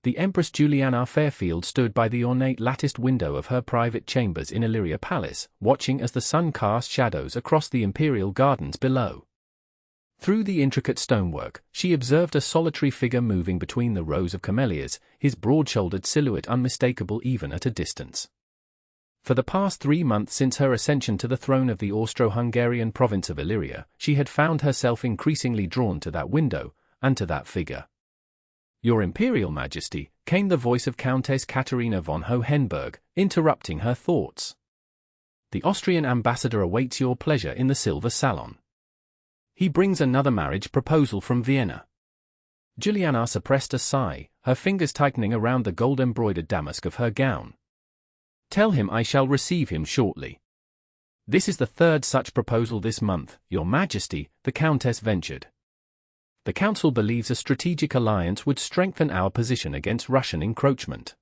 The Empress Julianna Fairfield stood by the ornate latticed window of her private chambers in Illyria Palace, watching as the sun cast shadows across the imperial gardens below. Through the intricate stonework, she observed a solitary figure moving between the rows of camellias, his broad-shouldered silhouette unmistakable even at a distance. For the past 3 months since her ascension to the throne of the Austro-Hungarian province of Illyria, she had found herself increasingly drawn to that window, and to that figure. "Your Imperial Majesty," came the voice of Countess Katharina von Hohenberg, interrupting her thoughts. "The Austrian ambassador awaits your pleasure in the Silver Salon. He brings another marriage proposal from Vienna." Julianna suppressed a sigh, her fingers tightening around the gold-embroidered damask of her gown. "Tell him I shall receive him shortly." "This is the 3rd such proposal this month, Your Majesty," the Countess ventured. "The Council believes a strategic alliance would strengthen our position against Russian encroachment.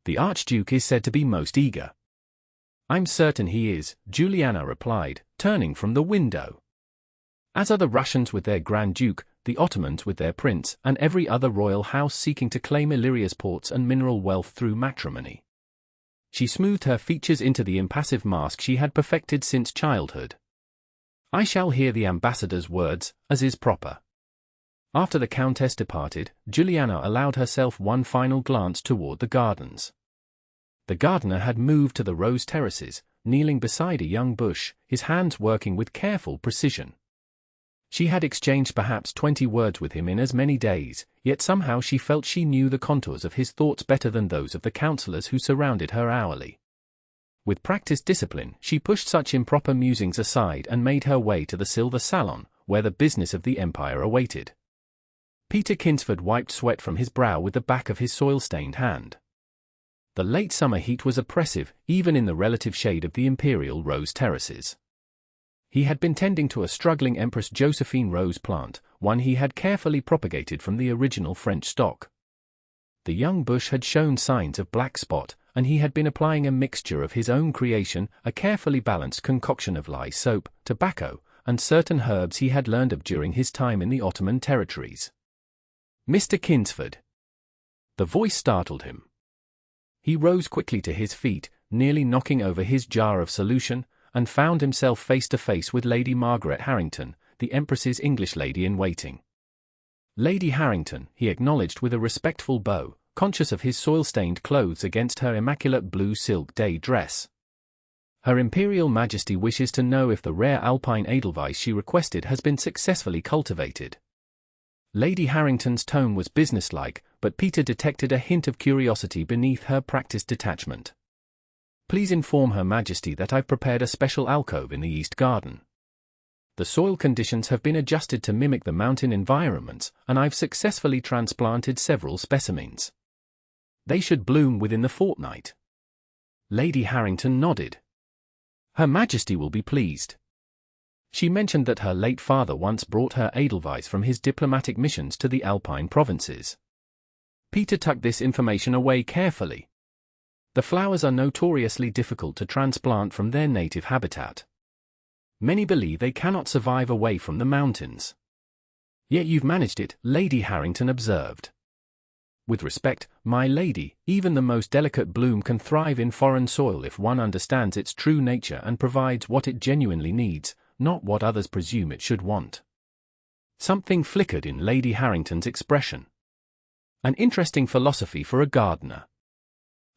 The Archduke is said to be most eager." "I'm certain he is," Julianna replied, turning from the window. "As are the Russians with their Grand Duke, the Ottomans with their Prince, and every other royal house seeking to claim Illyria's ports and mineral wealth through matrimony." She smoothed her features into the impassive mask she had perfected since childhood. "I shall hear the ambassador's words, as is proper." After the Countess departed, Julianna allowed herself one final glance toward the gardens. The gardener had moved to the rose terraces, kneeling beside a young bush, his hands working with careful precision. She had exchanged perhaps 20 words with him in as many days, yet somehow she felt she knew the contours of his thoughts better than those of the counselors who surrounded her hourly. With practiced discipline, she pushed such improper musings aside and made her way to the Silver Salon, where the business of the empire awaited. Peter Kinsford wiped sweat from his brow with the back of his soil-stained hand. The late summer heat was oppressive, even in the relative shade of the imperial rose terraces. He had been tending to a struggling Empress Josephine rose plant, one he had carefully propagated from the original French stock. The young bush had shown signs of black spot, and he had been applying a mixture of his own creation, a carefully balanced concoction of lye soap, tobacco, and certain herbs he had learned of during his time in the Ottoman territories. "Mr. Kinsford." The voice startled him. He rose quickly to his feet, nearly knocking over his jar of solution, and found himself face to face with Lady Margaret Harrington, the Empress's English lady-in-waiting. "Lady Harrington," he acknowledged with a respectful bow, conscious of his soil-stained clothes against her immaculate blue silk day dress. "Her Imperial Majesty wishes to know if the rare Alpine Edelweiss she requested has been successfully cultivated." Lady Harrington's tone was businesslike, but Peter detected a hint of curiosity beneath her practiced detachment. "Please inform Her Majesty that I've prepared a special alcove in the East Garden. The soil conditions have been adjusted to mimic the mountain environments, and I've successfully transplanted several specimens. They should bloom within the fortnight." Lady Harrington nodded. "Her Majesty will be pleased." She mentioned that her late father once brought her Edelweiss from his diplomatic missions to the Alpine provinces. Peter tucked this information away carefully. The flowers are notoriously difficult to transplant from their native habitat. Many believe they cannot survive away from the mountains. "Yet you've managed it," Lady Harrington observed. "With respect, my lady, even the most delicate bloom can thrive in foreign soil if one understands its true nature and provides what it genuinely needs, not what others presume it should want." Something flickered in Lady Harrington's expression. "An interesting philosophy for a gardener."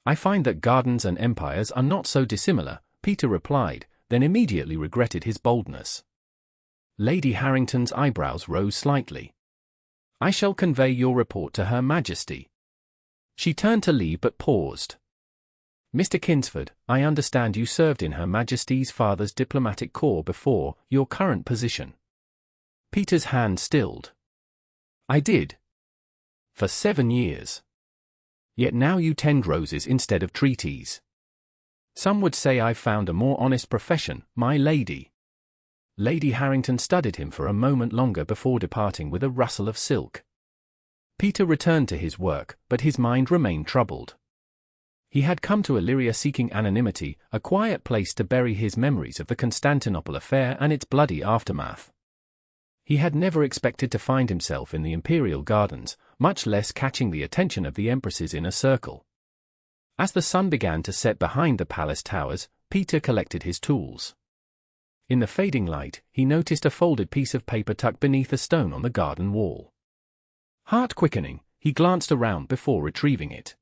"I find that gardens and empires are not so dissimilar," Peter replied, then immediately regretted his boldness. Lady Harrington's eyebrows rose slightly. "I shall convey your report to Her Majesty." She turned to leave but paused. "Mr. Kinsford, I understand you served in Her Majesty's father's diplomatic corps before your current position." Peter's hand stilled. "I did. For 7 years. Yet now you tend roses instead of treaties. Some would say I've found a more honest profession, my lady." Lady Harrington studied him for a moment longer before departing with a rustle of silk. Peter returned to his work, but his mind remained troubled. He had come to Illyria seeking anonymity, a quiet place to bury his memories of the Constantinople affair and its bloody aftermath. He had never expected to find himself in the imperial gardens, much less catching the attention of the empress's inner circle. As the sun began to set behind the palace towers, Peter collected his tools. In the fading light, he noticed a folded piece of paper tucked beneath a stone on the garden wall. Heart quickening, he glanced around before retrieving it.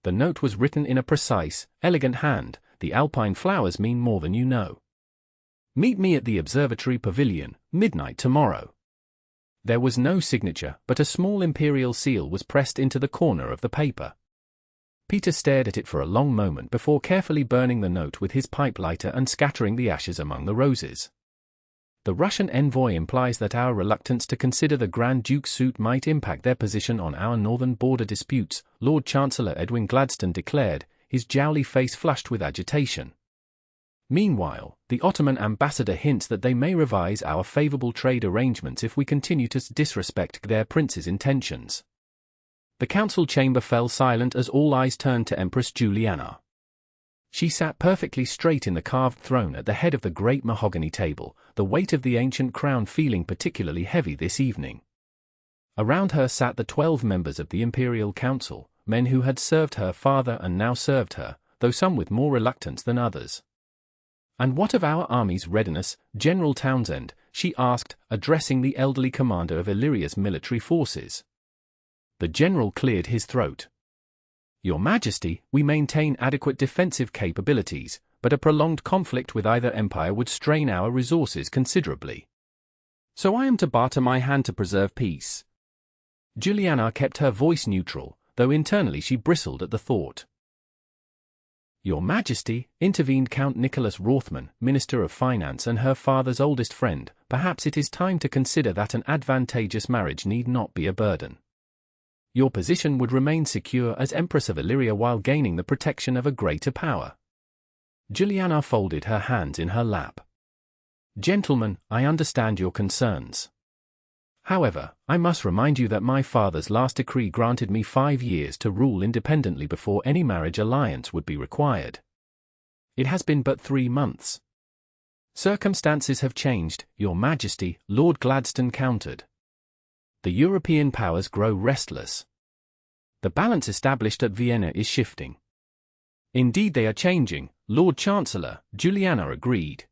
The note was written in a precise, elegant hand. The alpine flowers mean more than you know. Meet me at the observatory pavilion, midnight tomorrow. There was no signature, but a small imperial seal was pressed into the corner of the paper. Peter stared at it for a long moment before carefully burning the note with his pipe lighter and scattering the ashes among the roses. The Russian envoy implies that our reluctance to consider the Grand Duke's suit might impact their position on our northern border disputes, Lord Chancellor Edwin Gladstone declared, his jowly face flushed with agitation. Meanwhile, the Ottoman ambassador hints that they may revise our favorable trade arrangements if we continue to disrespect their prince's intentions. The council chamber fell silent as all eyes turned to Empress Julianna. She sat perfectly straight in the carved throne at the head of the great mahogany table, the weight of the ancient crown feeling particularly heavy this evening. Around her sat the 12 members of the Imperial Council, men who had served her father and now served her, though some with more reluctance than others. "And what of our army's readiness, General Townsend?" she asked, addressing the elderly commander of Illyria's military forces. The general cleared his throat. "Your Majesty, we maintain adequate defensive capabilities, but a prolonged conflict with either empire would strain our resources considerably. So I am to barter my hand to preserve peace." Julianna kept her voice neutral, though internally she bristled at the thought. "Your Majesty," intervened Count Nicholas Rothman, Minister of Finance and her father's oldest friend, "perhaps it is time to consider that an advantageous marriage need not be a burden. Your position would remain secure as Empress of Illyria while gaining the protection of a greater power." Julianna folded her hands in her lap. "Gentlemen, I understand your concerns. However, I must remind you that my father's last decree granted me 5 years to rule independently before any marriage alliance would be required. It has been but 3 months. Circumstances have changed, Your Majesty," Lord Gladstone countered. "The European powers grow restless. The balance established at Vienna is shifting." "Indeed they are changing, Lord Chancellor," Julianna agreed.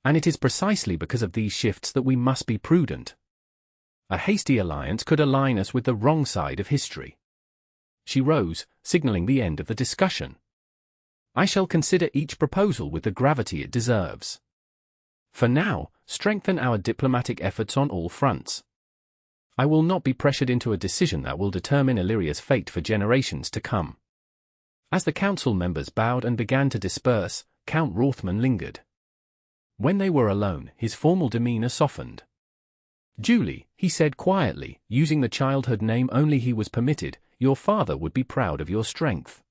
"And it is precisely because of these shifts that we must be prudent. A hasty alliance could align us with the wrong side of history." She rose, signaling the end of the discussion. "I shall consider each proposal with the gravity it deserves. For now, strengthen our diplomatic efforts on all fronts. I will not be pressured into a decision that will determine Illyria's fate for generations to come." As the council members bowed and began to disperse, Count Rothman lingered. When they were alone, his formal demeanor softened. "Julie," he said quietly, using the childhood name only he was permitted, "your father would be proud of your strength.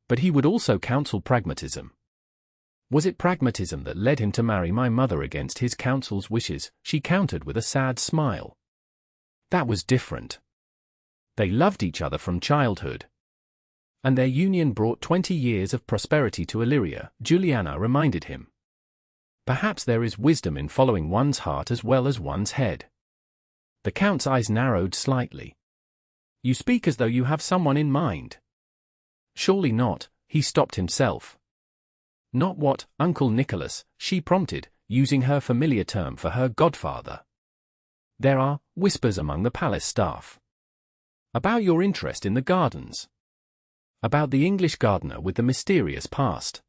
But he would also counsel pragmatism." "Was it pragmatism that led him to marry my mother against his counsel's wishes?" she countered with a sad smile. "That was different. They loved each other from childhood. And their union brought 20 years of prosperity to Illyria," Julianna reminded him. "Perhaps there is wisdom in following one's heart as well as one's head." The Count's eyes narrowed slightly. "You speak as though you have someone in mind." "Surely not," he stopped himself. "Not what, Uncle Nicholas?" she prompted, using her familiar term for her godfather. "There are whispers among the palace staff. About your interest in the gardens. About the English gardener with the mysterious past."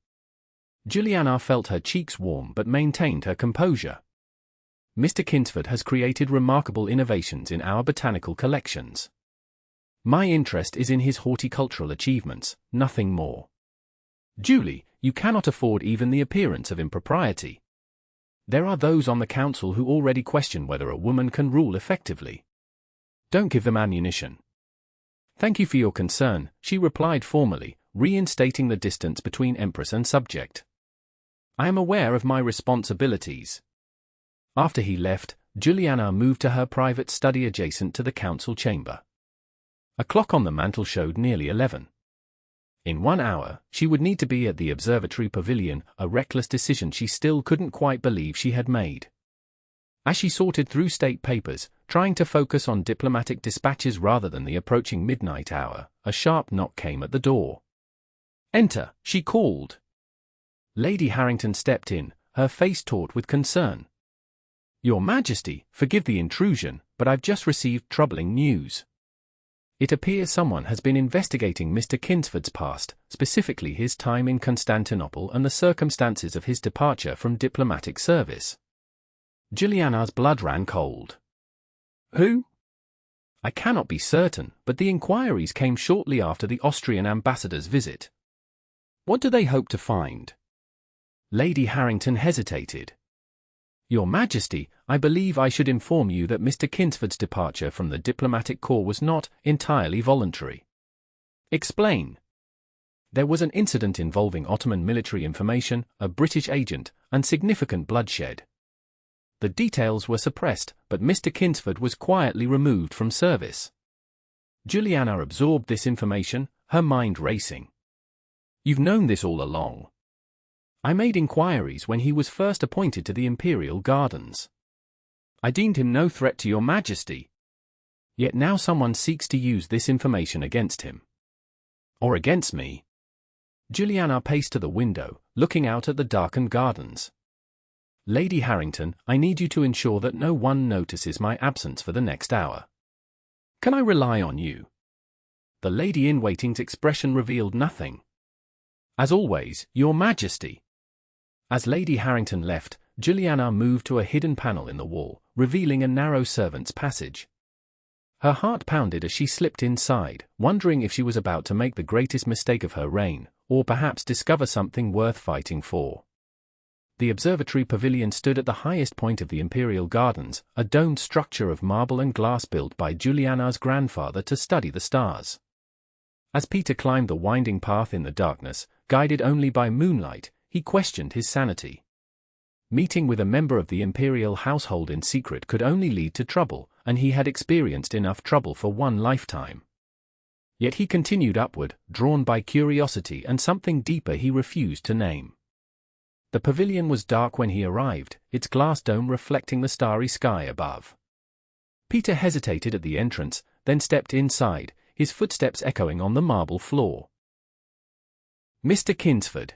Julianna felt her cheeks warm but maintained her composure. "Mr. Kinsford has created remarkable innovations in our botanical collections. My interest is in his horticultural achievements, nothing more. Julie, you cannot afford even the appearance of impropriety. There are those on the council who already question whether a woman can rule effectively. Don't give them ammunition." "Thank you for your concern," she replied formally, reinstating the distance between empress and subject. "I am aware of my responsibilities." After he left, Julianna moved to her private study adjacent to the council chamber. A clock on the mantel showed nearly 11. In 1 hour, she would need to be at the observatory pavilion, a reckless decision she still couldn't quite believe she had made. As she sorted through state papers, trying to focus on diplomatic dispatches rather than the approaching midnight hour, a sharp knock came at the door. "Enter," she called. Lady Harrington stepped in, her face taut with concern. "Your Majesty, forgive the intrusion, but I've just received troubling news. It appears someone has been investigating Mr. Kinsford's past, specifically his time in Constantinople and the circumstances of his departure from diplomatic service." Julianna's blood ran cold. "Who?" "I cannot be certain, but the inquiries came shortly after the Austrian ambassador's visit." "What do they hope to find?" Lady Harrington hesitated. "Your Majesty, I believe I should inform you that Mr. Kinsford's departure from the diplomatic corps was not entirely voluntary." "Explain." "There was an incident involving Ottoman military information, a British agent, and significant bloodshed. The details were suppressed, but Mr. Kinsford was quietly removed from service." Julianna absorbed this information, her mind racing. "You've known this all along." "I made inquiries when he was first appointed to the Imperial Gardens. I deemed him no threat to your Majesty. Yet now someone seeks to use this information against him. Or against me." Julianna paced to the window, looking out at the darkened gardens. "Lady Harrington, I need you to ensure that no one notices my absence for the next hour. Can I rely on you?" The lady-in-waiting's expression revealed nothing. "As always, Your Majesty." As Lady Harrington left, Julianna moved to a hidden panel in the wall, revealing a narrow servant's passage. Her heart pounded as she slipped inside, wondering if she was about to make the greatest mistake of her reign, or perhaps discover something worth fighting for. The observatory pavilion stood at the highest point of the Imperial Gardens, a domed structure of marble and glass built by Julianna's grandfather to study the stars. As Peter climbed the winding path in the darkness, guided only by moonlight, he questioned his sanity. Meeting with a member of the imperial household in secret could only lead to trouble, and he had experienced enough trouble for one lifetime. Yet he continued upward, drawn by curiosity and something deeper he refused to name. The pavilion was dark when he arrived, its glass dome reflecting the starry sky above. Peter hesitated at the entrance, then stepped inside, his footsteps echoing on the marble floor. "Mr. Kinsford."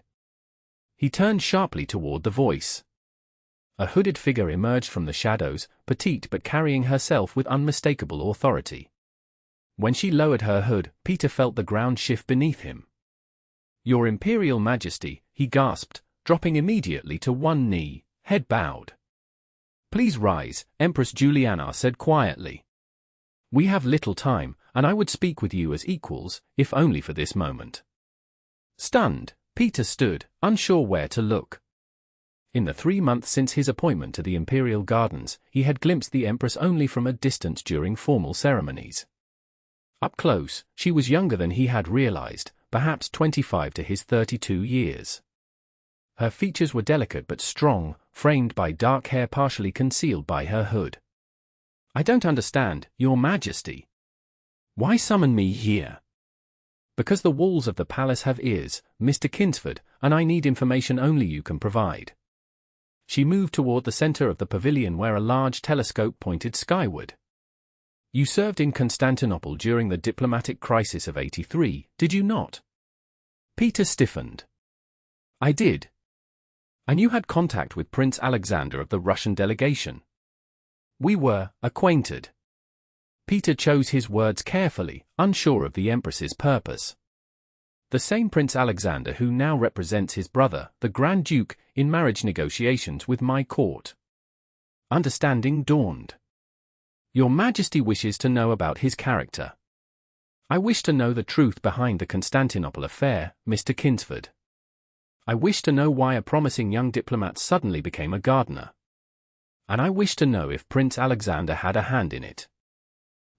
He turned sharply toward the voice. A hooded figure emerged from the shadows, petite but carrying herself with unmistakable authority. When she lowered her hood, Peter felt the ground shift beneath him. "Your Imperial Majesty," he gasped, dropping immediately to one knee, head bowed. "Please rise," Empress Julianna said quietly. "We have little time, and I would speak with you as equals, if only for this moment." Stunned, Peter stood, unsure where to look. In the 3 months since his appointment to the Imperial Gardens, he had glimpsed the Empress only from a distance during formal ceremonies. Up close, she was younger than he had realized, perhaps 25 to his 32 years. Her features were delicate but strong, framed by dark hair partially concealed by her hood. "I don't understand, Your Majesty. Why summon me here?" "Because the walls of the palace have ears, Mr. Kinsford, and I need information only you can provide." She moved toward the center of the pavilion where a large telescope pointed skyward. "You served in Constantinople during the diplomatic crisis of '83, did you not?" Peter stiffened. "I did." "And you had contact with Prince Alexander of the Russian delegation?" "We were acquainted." Peter chose his words carefully, unsure of the Empress's purpose. "The same Prince Alexander who now represents his brother, the Grand Duke, in marriage negotiations with my court." Understanding dawned. "Your Majesty wishes to know about his character." "I wish to know the truth behind the Constantinople affair, Mr. Kinsford. I wish to know why a promising young diplomat suddenly became a gardener. And I wish to know if Prince Alexander had a hand in it."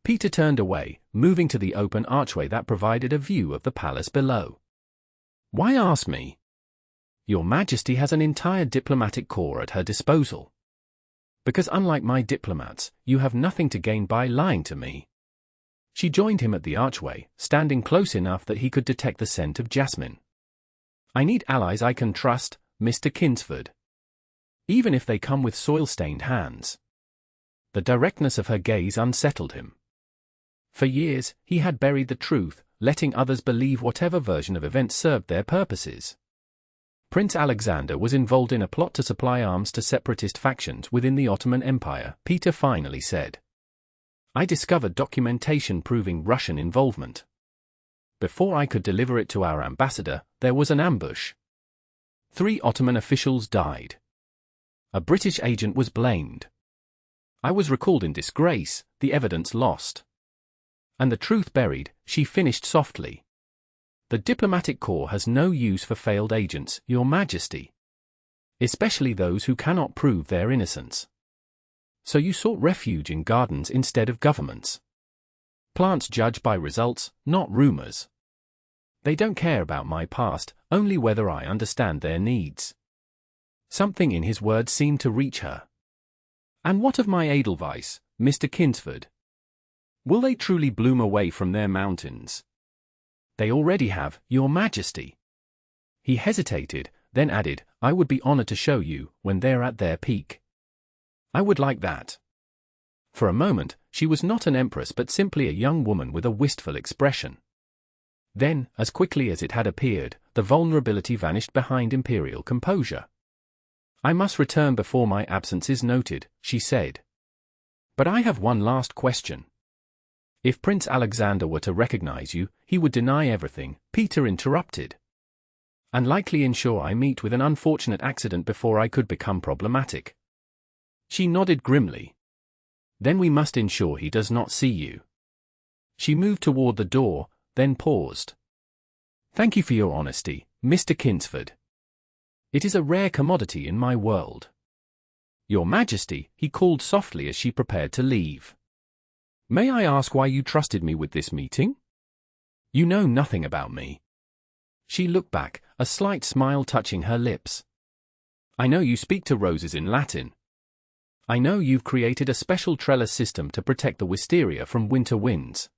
Peter turned away, moving to the open archway that provided a view of the palace below. "Why ask me? Your Majesty has an entire diplomatic corps at her disposal. Because unlike my diplomats, you have nothing to gain by lying to me." She joined him at the archway, standing close enough that he could detect the scent of jasmine. "I need allies I can trust, Mr. Kinsford. Even if they come with soil-stained hands." The directness of her gaze unsettled him. For years, he had buried the truth, letting others believe whatever version of events served their purposes. Prince Alexander was involved in a plot to supply arms to separatist factions within the Ottoman Empire, Peter finally said. I discovered documentation proving Russian involvement. Before I could deliver it to our ambassador, there was an ambush. 3 Ottoman officials died. A British agent was blamed. I was recalled in disgrace, the evidence lost. And the truth buried, she finished softly. The diplomatic corps has no use for failed agents, Your Majesty. Especially those who cannot prove their innocence. So you sought refuge in gardens instead of governments. Plants judge by results, not rumors. They don't care about my past, only whether I understand their needs. Something in his words seemed to reach her. And what of my Edelweiss, Mr. Kinsford? Will they truly bloom away from their mountains? They already have, Your Majesty. He hesitated, then added, I would be honored to show you, when they're at their peak. I would like that. For a moment, she was not an empress but simply a young woman with a wistful expression. Then, as quickly as it had appeared, the vulnerability vanished behind imperial composure. I must return before my absence is noted, she said. But I have one last question. If Prince Alexander were to recognize you, he would deny everything, Peter interrupted. And likely ensure I meet with an unfortunate accident before I could become problematic. She nodded grimly. Then we must ensure he does not see you. She moved toward the door, then paused. Thank you for your honesty, Mr. Kinsford. It is a rare commodity in my world. Your Majesty, he called softly as she prepared to leave. May I ask why you trusted me with this meeting? You know nothing about me. She looked back, a slight smile touching her lips. I know you speak to roses in Latin. I know you've created a special trellis system to protect the wisteria from winter winds.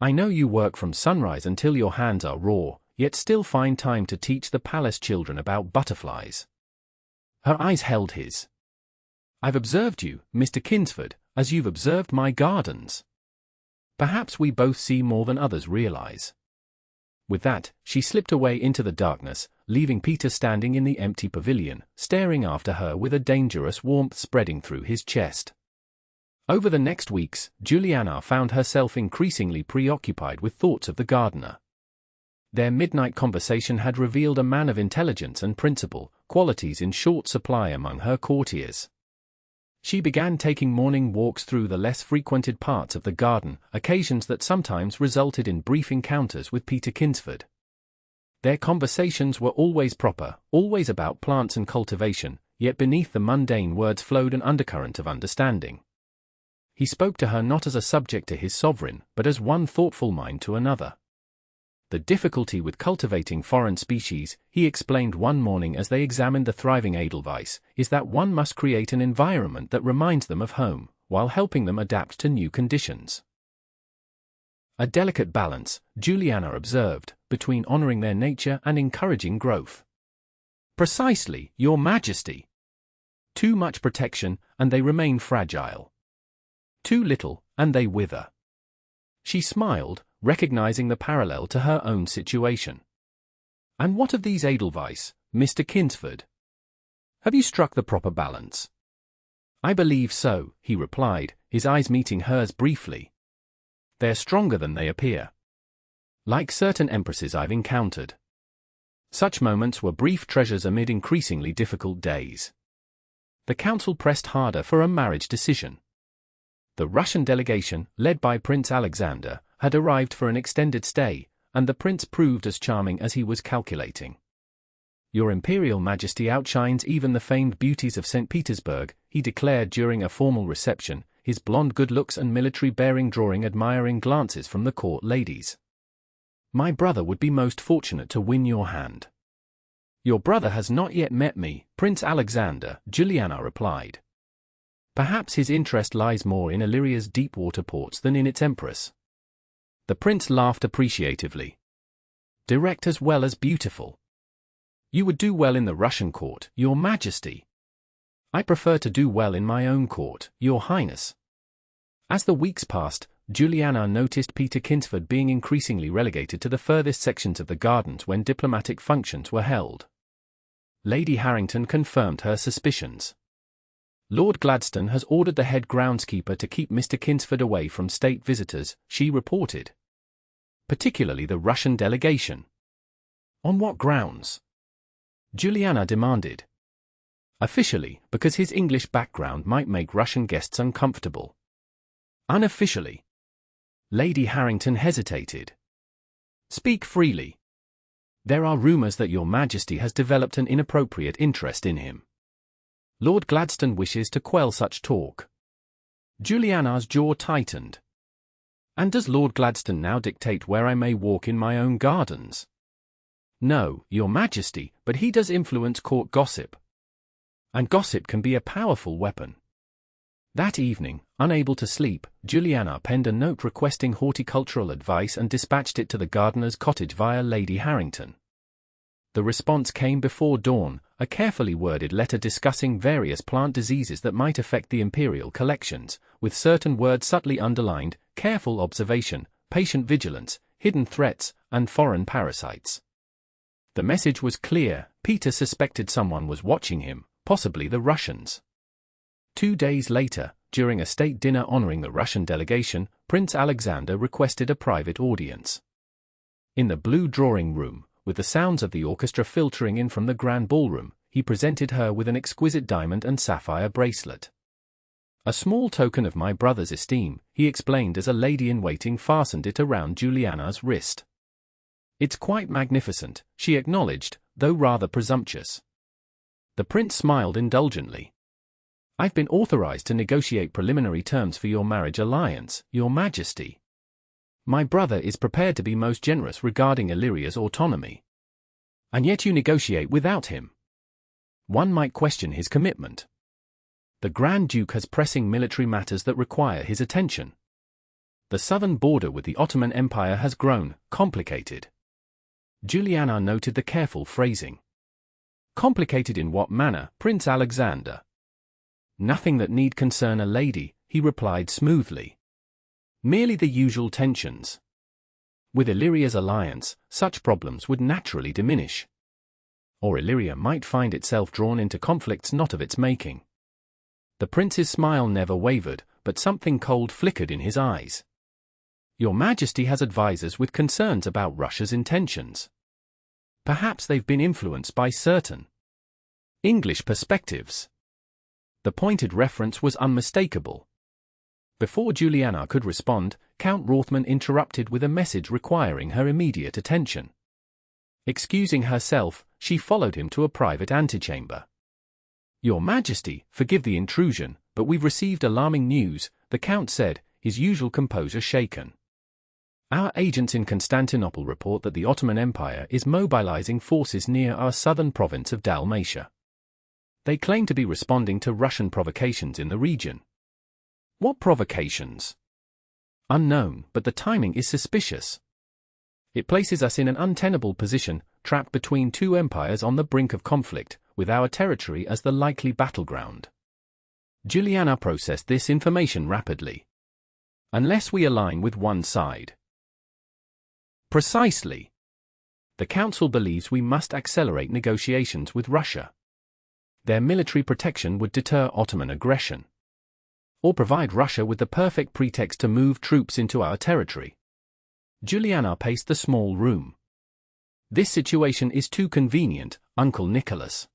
I know you work from sunrise until your hands are raw, yet still find time to teach the palace children about butterflies. Her eyes held his. I've observed you, Mr. Kinsford, as you've observed my gardens. Perhaps we both see more than others realize. With that, she slipped away into the darkness, leaving Peter standing in the empty pavilion, staring after her with a dangerous warmth spreading through his chest. Over the next weeks, Julianna found herself increasingly preoccupied with thoughts of the gardener. Their midnight conversation had revealed a man of intelligence and principle, qualities in short supply among her courtiers. She began taking morning walks through the less frequented parts of the garden, occasions that sometimes resulted in brief encounters with Peter Kinsford. Their conversations were always proper, always about plants and cultivation, yet beneath the mundane words flowed an undercurrent of understanding. He spoke to her not as a subject to his sovereign, but as one thoughtful mind to another. The difficulty with cultivating foreign species, he explained one morning as they examined the thriving Edelweiss, is that one must create an environment that reminds them of home, while helping them adapt to new conditions. A delicate balance, Julianna observed, between honoring their nature and encouraging growth. Precisely, Your Majesty. Too much protection, and they remain fragile. Too little, and they wither. She smiled, recognizing the parallel to her own situation. And what of these Edelweiss, Mr. Kinsford? Have you struck the proper balance? I believe so, he replied, his eyes meeting hers briefly. They're stronger than they appear. Like certain empresses I've encountered. Such moments were brief treasures amid increasingly difficult days. The council pressed harder for a marriage decision. The Russian delegation, led by Prince Alexander, had arrived for an extended stay, and the prince proved as charming as he was calculating. Your Imperial Majesty outshines even the famed beauties of St. Petersburg, he declared during a formal reception, his blonde good looks and military bearing drawing admiring glances from the court ladies. My brother would be most fortunate to win your hand. Your brother has not yet met me, Prince Alexander, Julianna replied. Perhaps his interest lies more in Illyria's deep water ports than in its empress. The prince laughed appreciatively. Direct as well as beautiful. You would do well in the Russian court, Your Majesty. I prefer to do well in my own court, Your Highness. As the weeks passed, Julianna noticed Peter Kinsford being increasingly relegated to the furthest sections of the gardens when diplomatic functions were held. Lady Harrington confirmed her suspicions. Lord Gladstone has ordered the head groundskeeper to keep Mr. Kinsford away from state visitors, she reported. Particularly the Russian delegation. On what grounds? Julianna demanded. Officially, because his English background might make Russian guests uncomfortable. Unofficially. Lady Harrington hesitated. Speak freely. There are rumors that Your Majesty has developed an inappropriate interest in him. Lord Gladstone wishes to quell such talk. Julianna's jaw tightened. And does Lord Gladstone now dictate where I may walk in my own gardens? No, Your Majesty, but he does influence court gossip. And gossip can be a powerful weapon. That evening, unable to sleep, Julianna penned a note requesting horticultural advice and dispatched it to the gardener's cottage via Lady Harrington. The response came before dawn, a carefully worded letter discussing various plant diseases that might affect the imperial collections, with certain words subtly underlined: careful observation, patient vigilance, hidden threats, and foreign parasites. The message was clear: Peter suspected someone was watching him, possibly the Russians. 2 days later, during a state dinner honoring the Russian delegation, Prince Alexander requested a private audience. In the blue drawing room, with the sounds of the orchestra filtering in from the grand ballroom, he presented her with an exquisite diamond and sapphire bracelet. A small token of my brother's esteem, he explained as a lady-in-waiting fastened it around Julianna's wrist. It's quite magnificent, she acknowledged, though rather presumptuous. The prince smiled indulgently. I've been authorized to negotiate preliminary terms for your marriage alliance, Your Majesty. My brother is prepared to be most generous regarding Illyria's autonomy. And yet you negotiate without him. One might question his commitment. The Grand Duke has pressing military matters that require his attention. The southern border with the Ottoman Empire has grown complicated. Julianna noted the careful phrasing. Complicated in what manner, Prince Alexander? Nothing that need concern a lady, he replied smoothly. Merely the usual tensions. With Illyria's alliance, such problems would naturally diminish. Or Illyria might find itself drawn into conflicts not of its making. The prince's smile never wavered, but something cold flickered in his eyes. Your Majesty has advisors with concerns about Russia's intentions. Perhaps they've been influenced by certain English perspectives. The pointed reference was unmistakable. Before Julianna could respond, Count Rothman interrupted with a message requiring her immediate attention. Excusing herself, she followed him to a private antechamber. Your Majesty, forgive the intrusion, but we've received alarming news, the Count said, his usual composure shaken. Our agents in Constantinople report that the Ottoman Empire is mobilizing forces near our southern province of Dalmatia. They claim to be responding to Russian provocations in the region. What provocations? Unknown, but the timing is suspicious. It places us in an untenable position, trapped between two empires on the brink of conflict, with our territory as the likely battleground. Julianna processed this information rapidly. Unless we align with one side. Precisely. The Council believes we must accelerate negotiations with Russia. Their military protection would deter Ottoman aggression. Or provide Russia with the perfect pretext to move troops into our territory. Julianna paced the small room. This situation is too convenient, Uncle Nicholas.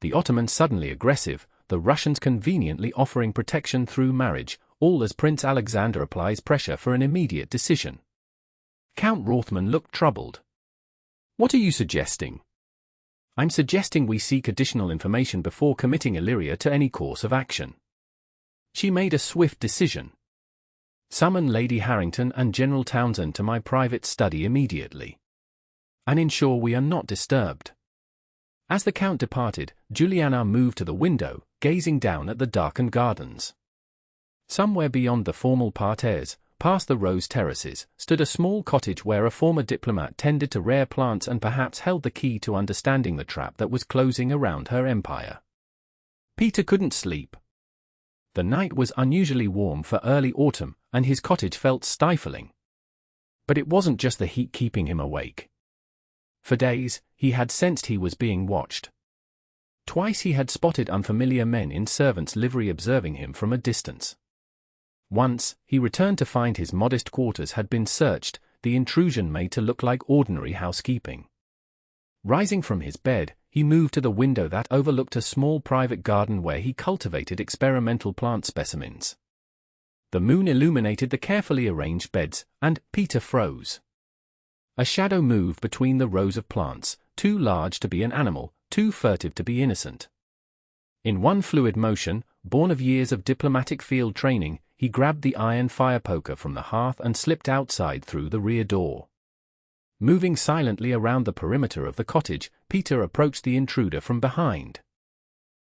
The Ottomans suddenly aggressive, the Russians conveniently offering protection through marriage, all as Prince Alexander applies pressure for an immediate decision. Count Rothman looked troubled. What are you suggesting? I'm suggesting we seek additional information before committing Illyria to any course of action. She made a swift decision. Summon Lady Harrington and General Townsend to my private study immediately. And ensure we are not disturbed. As the Count departed, Julianna moved to the window, gazing down at the darkened gardens. Somewhere beyond the formal parterres, past the rose terraces, stood a small cottage where a former diplomat tended to rare plants and perhaps held the key to understanding the trap that was closing around her empire. Peter couldn't sleep. The night was unusually warm for early autumn, and his cottage felt stifling. But it wasn't just the heat keeping him awake. For days, he had sensed he was being watched. Twice he had spotted unfamiliar men in servants' livery observing him from a distance. Once, he returned to find his modest quarters had been searched, the intrusion made to look like ordinary housekeeping. Rising from his bed, he moved to the window that overlooked a small private garden where he cultivated experimental plant specimens. The moon illuminated the carefully arranged beds, and Peter froze. A shadow moved between the rows of plants, too large to be an animal, too furtive to be innocent. In one fluid motion, born of years of diplomatic field training, he grabbed the iron fire poker from the hearth and slipped outside through the rear door. Moving silently around the perimeter of the cottage, Peter approached the intruder from behind.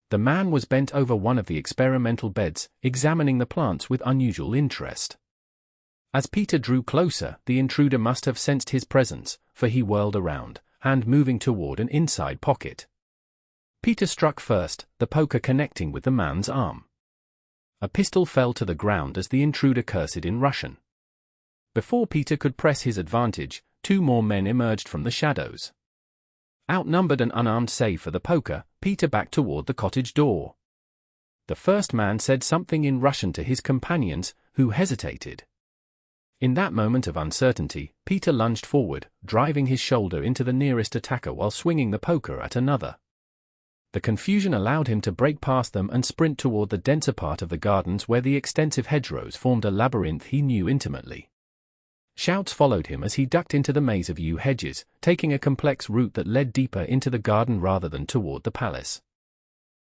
The man was bent over one of the experimental beds, examining the plants with unusual interest. As Peter drew closer, the intruder must have sensed his presence, for he whirled around, hand moving toward an inside pocket. Peter struck first, the poker connecting with the man's arm. A pistol fell to the ground as the intruder cursed in Russian. Before Peter could press his advantage, 2 more men emerged from the shadows. Outnumbered and unarmed save for the poker, Peter backed toward the cottage door. The first man said something in Russian to his companions, who hesitated. In that moment of uncertainty, Peter lunged forward, driving his shoulder into the nearest attacker while swinging the poker at another. The confusion allowed him to break past them and sprint toward the denser part of the gardens where the extensive hedgerows formed a labyrinth he knew intimately. Shouts followed him as he ducked into the maze of yew hedges, taking a complex route that led deeper into the garden rather than toward the palace.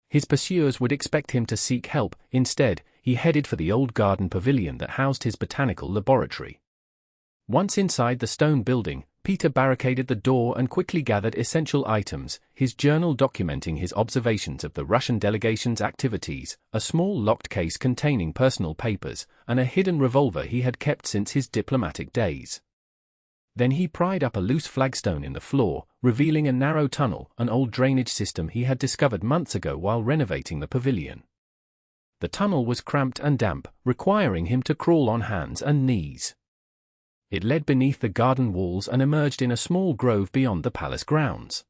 His pursuers would expect him to seek help. Instead, he headed for the old garden pavilion that housed his botanical laboratory. Once inside the stone building, Peter barricaded the door and quickly gathered essential items, his journal documenting his observations of the Russian delegation's activities, a small locked case containing personal papers, and a hidden revolver he had kept since his diplomatic days. Then he pried up a loose flagstone in the floor, revealing a narrow tunnel, an old drainage system he had discovered months ago while renovating the pavilion. The tunnel was cramped and damp, requiring him to crawl on hands and knees. It led beneath the garden walls and emerged in a small grove beyond the palace grounds.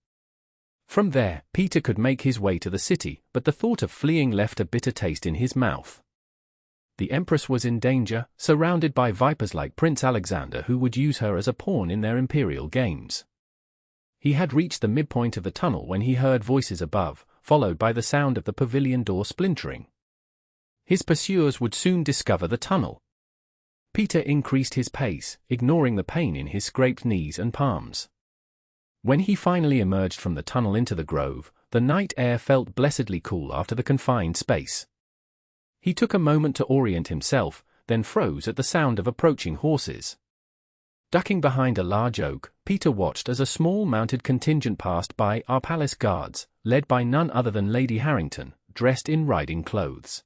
From there, Peter could make his way to the city, but the thought of fleeing left a bitter taste in his mouth. The Empress was in danger, surrounded by vipers like Prince Alexander who would use her as a pawn in their imperial games. He had reached the midpoint of the tunnel when he heard voices above, followed by the sound of the pavilion door splintering. His pursuers would soon discover the tunnel. Peter increased his pace, ignoring the pain in his scraped knees and palms. When he finally emerged from the tunnel into the grove, the night air felt blessedly cool after the confined space. He took a moment to orient himself, then froze at the sound of approaching horses. Ducking behind a large oak, Peter watched as a small mounted contingent passed by our palace guards, led by none other than Lady Harrington, dressed in riding clothes.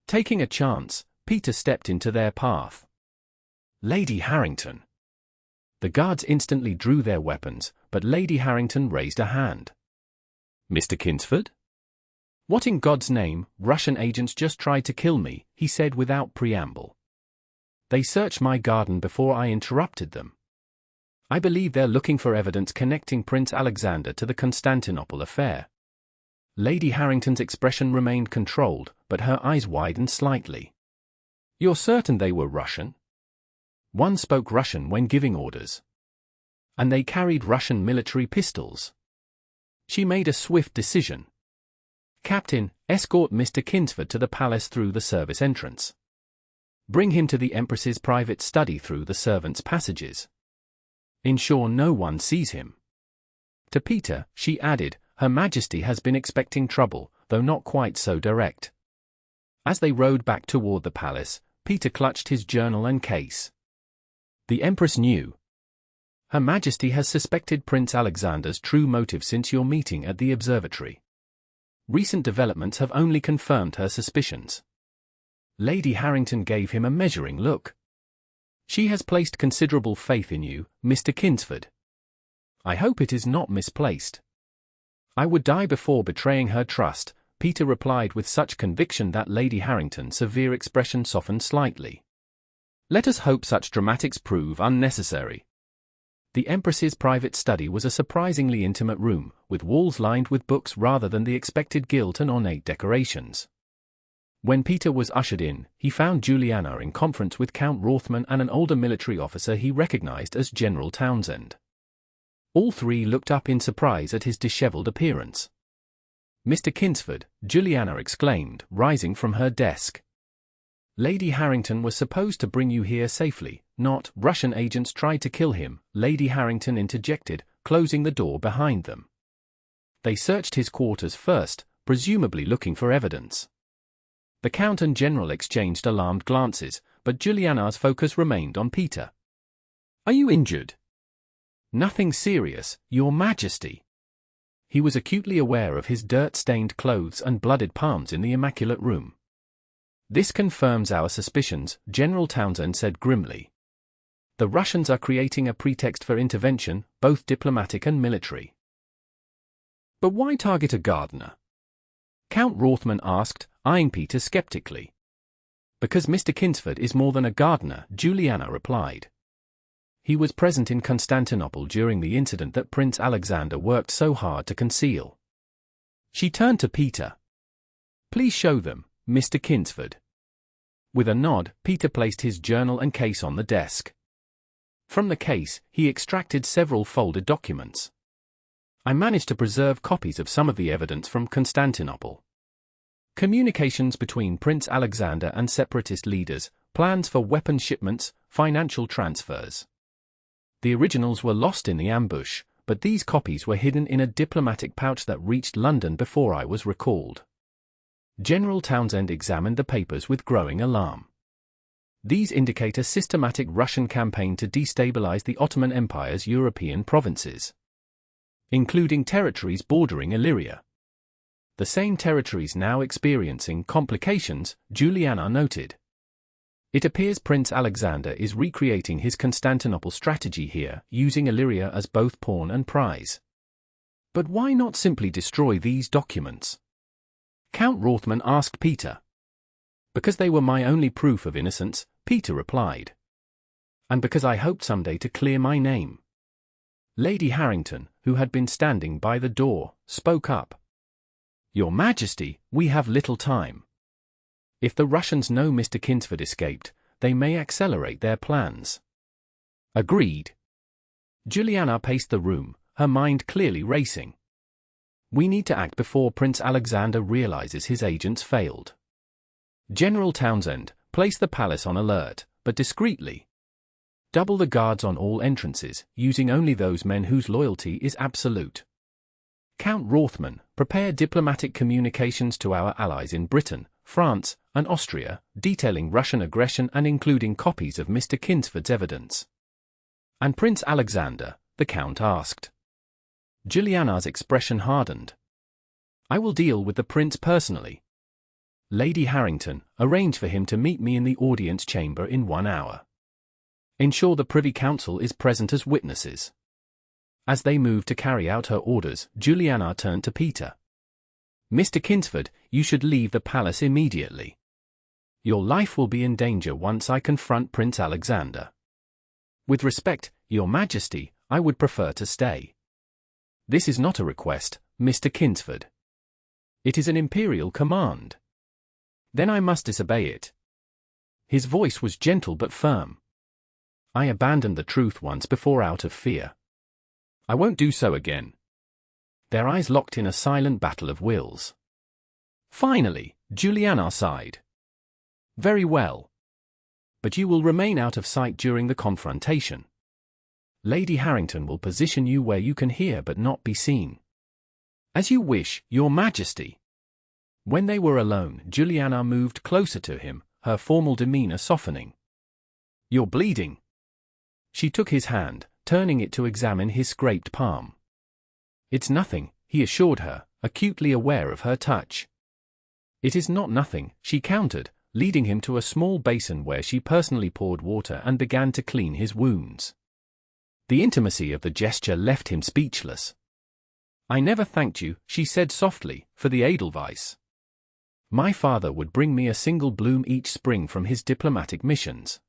Taking a chance, Peter stepped into their path. Lady Harrington. The guards instantly drew their weapons, but Lady Harrington raised a hand. Mr. Kinsford? What in God's name? Russian agents just tried to kill me, he said without preamble. They searched my garden before I interrupted them. I believe they're looking for evidence connecting Prince Alexander to the Constantinople affair. Lady Harrington's expression remained controlled, but her eyes widened slightly. You're certain they were Russian? One spoke Russian when giving orders. And they carried Russian military pistols. She made a swift decision. Captain, escort Mr. Kinsford to the palace through the service entrance. Bring him to the Empress's private study through the servants' passages. Ensure no one sees him. To Peter, she added, Her Majesty has been expecting trouble, though not quite so direct. As they rode back toward the palace, Peter clutched his journal and case. The Empress knew. Her Majesty has suspected Prince Alexander's true motive since your meeting at the observatory. Recent developments have only confirmed her suspicions. Lady Harrington gave him a measuring look. She has placed considerable faith in you, Mr. Kinsford. I hope it is not misplaced. I would die before betraying her trust, Peter replied with such conviction that Lady Harrington's severe expression softened slightly. Let us hope such dramatics prove unnecessary. The Empress's private study was a surprisingly intimate room, with walls lined with books rather than the expected gilt and ornate decorations. When Peter was ushered in, he found Julianna in conference with Count Rothman and an older military officer he recognized as General Townsend. All three looked up in surprise at his disheveled appearance. "Mr. Kinsford," Julianna exclaimed, rising from her desk. "Lady Harrington was supposed to bring you here safely, not Russian agents tried to kill him," Lady Harrington interjected, closing the door behind them. "They searched his quarters first, presumably looking for evidence." The Count and General exchanged alarmed glances, but Julianna's focus remained on Peter. "Are you injured?" "Nothing serious, Your Majesty." He was acutely aware of his dirt-stained clothes and blooded palms in the immaculate room. "This confirms our suspicions," General Townsend said grimly. "The Russians are creating a pretext for intervention, both diplomatic and military." "But why target a gardener?" Count Rothman asked, eyeing Peter skeptically. "Because Mr. Kinsford is more than a gardener," Julianna replied. "He was present in Constantinople during the incident that Prince Alexander worked so hard to conceal." She turned to Peter. "Please show them, Mr. Kinsford." With a nod, Peter placed his journal and case on the desk. From the case, he extracted several folded documents. "I managed to preserve copies of some of the evidence from Constantinople. Communications between Prince Alexander and separatist leaders, plans for weapon shipments, financial transfers. The originals were lost in the ambush, but these copies were hidden in a diplomatic pouch that reached London before I was recalled." General Townsend examined the papers with growing alarm. "These indicate a systematic Russian campaign to destabilize the Ottoman Empire's European provinces, including territories bordering Illyria. The same territories now experiencing complications," Julianna noted. "It appears Prince Alexander is recreating his Constantinople strategy here, using Illyria as both pawn and prize." "But why not simply destroy these documents?" Count Rothman asked Peter. "Because they were my only proof of innocence," Peter replied. "And because I hoped someday to clear my name." Lady Harrington, who had been standing by the door, spoke up. "Your Majesty, we have little time. If the Russians know Mr. Kinsford escaped, they may accelerate their plans." "Agreed." Julianna paced the room, her mind clearly racing. "We need to act before Prince Alexander realizes his agents failed." General Townsend, place the palace on alert, but discreetly. Double the guards on all entrances, using only those men whose loyalty is absolute. Count Rothman, prepare diplomatic communications to our allies in Britain, France, and Austria, detailing Russian aggression and including copies of Mr. Kinsford's evidence. "And Prince Alexander?" the Count asked. Julianna's expression hardened. "I will deal with the prince personally. Lady Harrington, arrange for him to meet me in the audience chamber in 1 hour. Ensure the Privy Council is present as witnesses." As they moved to carry out her orders, Julianna turned to Peter. "Mr. Kinsford, you should leave the palace immediately. Your life will be in danger once I confront Prince Alexander. With respect, Your Majesty, I would prefer to stay." "This is not a request, Mr. Kinsford. It is an imperial command." "Then I must disobey it." His voice was gentle but firm. "I abandoned the truth once before out of fear. I won't do so again." Their eyes locked in a silent battle of wills. Finally, Julianna sighed. "Very well. But you will remain out of sight during the confrontation. Lady Harrington will position you where you can hear but not be seen." "As you wish, Your Majesty." When they were alone, Julianna moved closer to him, her formal demeanor softening. "You're bleeding." She took his hand, turning it to examine his scraped palm. "It's nothing," he assured her, acutely aware of her touch. "It is not nothing," she countered, leading him to a small basin where she personally poured water and began to clean his wounds. The intimacy of the gesture left him speechless. "I never thanked you," she said softly, "for the Edelweiss." My father would bring me a single bloom each spring from his diplomatic missions.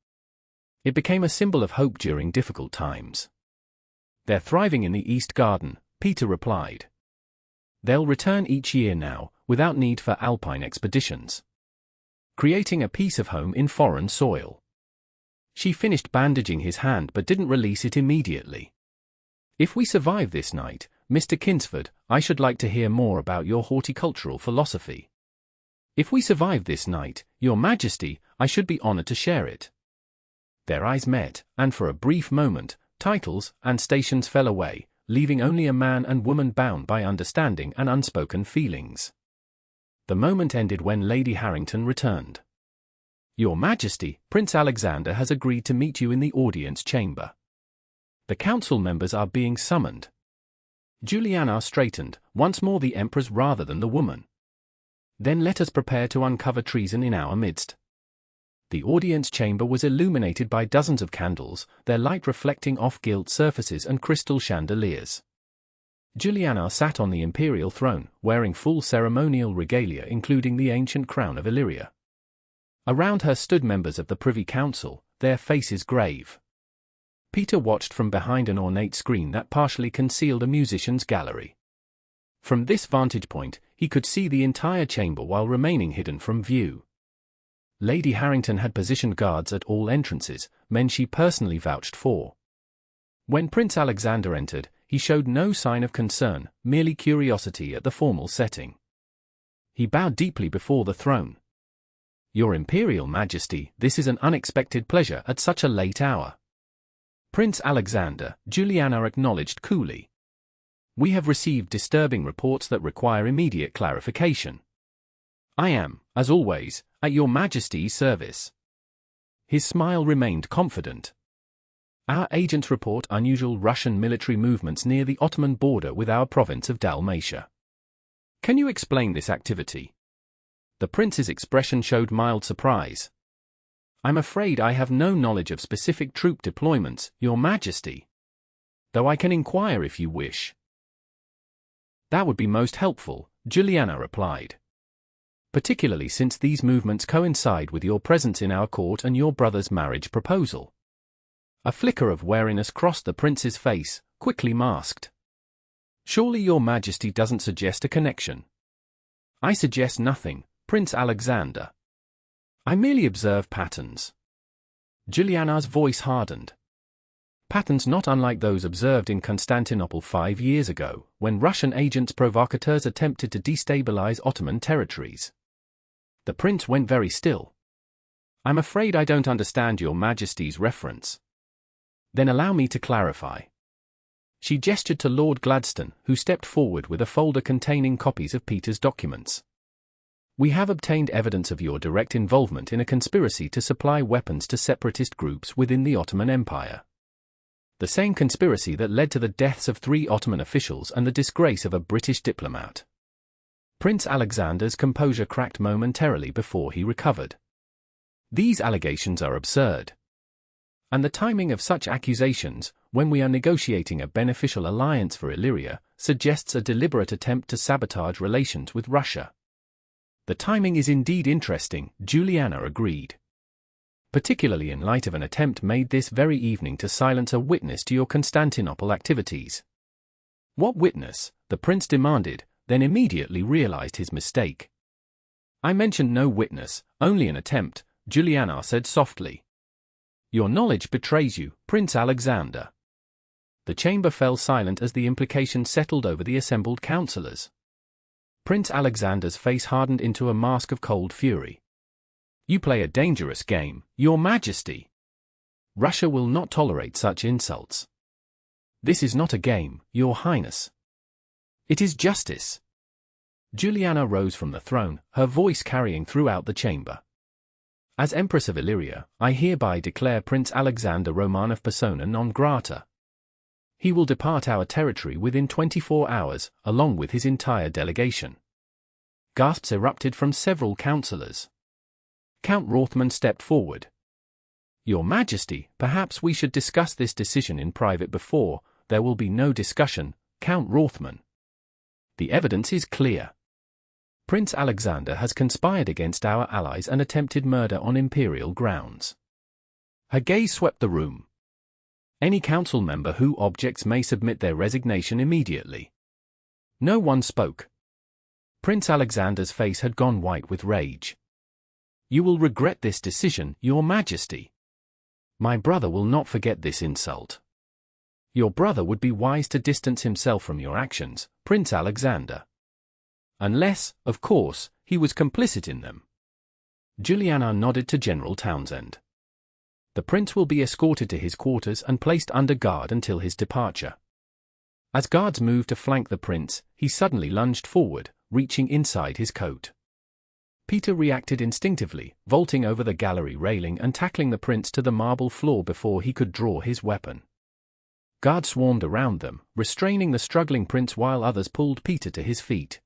It became a symbol of hope during difficult times. They're thriving in the East Garden, Peter replied. They'll return each year now, without need for alpine expeditions. Creating a piece of home in foreign soil. She finished bandaging his hand but didn't release it immediately. If we survive this night, Mr. Kinsford, I should like to hear more about your horticultural philosophy. If we survive this night, Your Majesty, I should be honored to share it. Their eyes met, and for a brief moment, titles and stations fell away, leaving only a man and woman bound by understanding and unspoken feelings. The moment ended when Lady Harrington returned. Your Majesty, Prince Alexander has agreed to meet you in the audience chamber. The council members are being summoned. Julianna straightened, once more the Empress rather than the woman. Then let us prepare to uncover treason in our midst. The audience chamber was illuminated by dozens of candles, their light reflecting off gilt surfaces and crystal chandeliers. Julianna sat on the imperial throne, wearing full ceremonial regalia including the ancient crown of Illyria. Around her stood members of the Privy Council, their faces grave. Peter watched from behind an ornate screen that partially concealed a musician's gallery. From this vantage point, he could see the entire chamber while remaining hidden from view. Lady Harrington had positioned guards at all entrances, men she personally vouched for. When Prince Alexander entered, he showed no sign of concern, merely curiosity at the formal setting. He bowed deeply before the throne. Your Imperial Majesty, this is an unexpected pleasure at such a late hour. Prince Alexander, Julianna acknowledged coolly. We have received disturbing reports that require immediate clarification. I am, as always, at Your Majesty's service. His smile remained confident. Our agents report unusual Russian military movements near the Ottoman border with our province of Dalmatia. Can you explain this activity? The prince's expression showed mild surprise. I'm afraid I have no knowledge of specific troop deployments, Your Majesty. Though I can inquire if you wish. That would be most helpful, Julianna replied. Particularly since these movements coincide with your presence in our court and your brother's marriage proposal. A flicker of wariness crossed the prince's face, quickly masked. Surely Your Majesty doesn't suggest a connection. I suggest nothing, Prince Alexander. I merely observe patterns. Julianna's voice hardened. Patterns not unlike those observed in Constantinople 5 years ago, when Russian agents provocateurs attempted to destabilize Ottoman territories. The prince went very still. I'm afraid I don't understand Your Majesty's reference. Then allow me to clarify. She gestured to Lord Gladstone, who stepped forward with a folder containing copies of Peter's documents. We have obtained evidence of your direct involvement in a conspiracy to supply weapons to separatist groups within the Ottoman Empire. The same conspiracy that led to the deaths of 3 Ottoman officials and the disgrace of a British diplomat. Prince Alexander's composure cracked momentarily before he recovered. These allegations are absurd. And the timing of such accusations, when we are negotiating a beneficial alliance for Illyria, suggests a deliberate attempt to sabotage relations with Russia. The timing is indeed interesting, Julianna agreed. Particularly in light of an attempt made this very evening to silence a witness to your Constantinople activities. What witness? The prince demanded, then immediately realized his mistake. I mentioned no witness, only an attempt, Julianna said softly. Your knowledge betrays you, Prince Alexander. The chamber fell silent as the implication settled over the assembled councillors. Prince Alexander's face hardened into a mask of cold fury. You play a dangerous game, Your Majesty. Russia will not tolerate such insults. This is not a game, Your Highness. It is justice. Julianna rose from the throne, her voice carrying throughout the chamber. As Empress of Illyria, I hereby declare Prince Alexander Romanov persona non grata. He will depart our territory within 24 hours, along with his entire delegation. Gasps erupted from several councillors. Count Rothman stepped forward. Your Majesty, perhaps we should discuss this decision in private before. There will be no discussion, Count Rothman. The evidence is clear. Prince Alexander has conspired against our allies and attempted murder on imperial grounds. Her gaze swept the room. Any council member who objects may submit their resignation immediately. No one spoke. Prince Alexander's face had gone white with rage. You will regret this decision, Your Majesty. My brother will not forget this insult. Your brother would be wise to distance himself from your actions, Prince Alexander. Unless, of course, he was complicit in them. Julianna nodded to General Townsend. The prince will be escorted to his quarters and placed under guard until his departure. As guards moved to flank the prince, he suddenly lunged forward, reaching inside his coat. Peter reacted instinctively, vaulting over the gallery railing and tackling the prince to the marble floor before he could draw his weapon. Guards swarmed around them, restraining the struggling prince while others pulled Peter to his feet.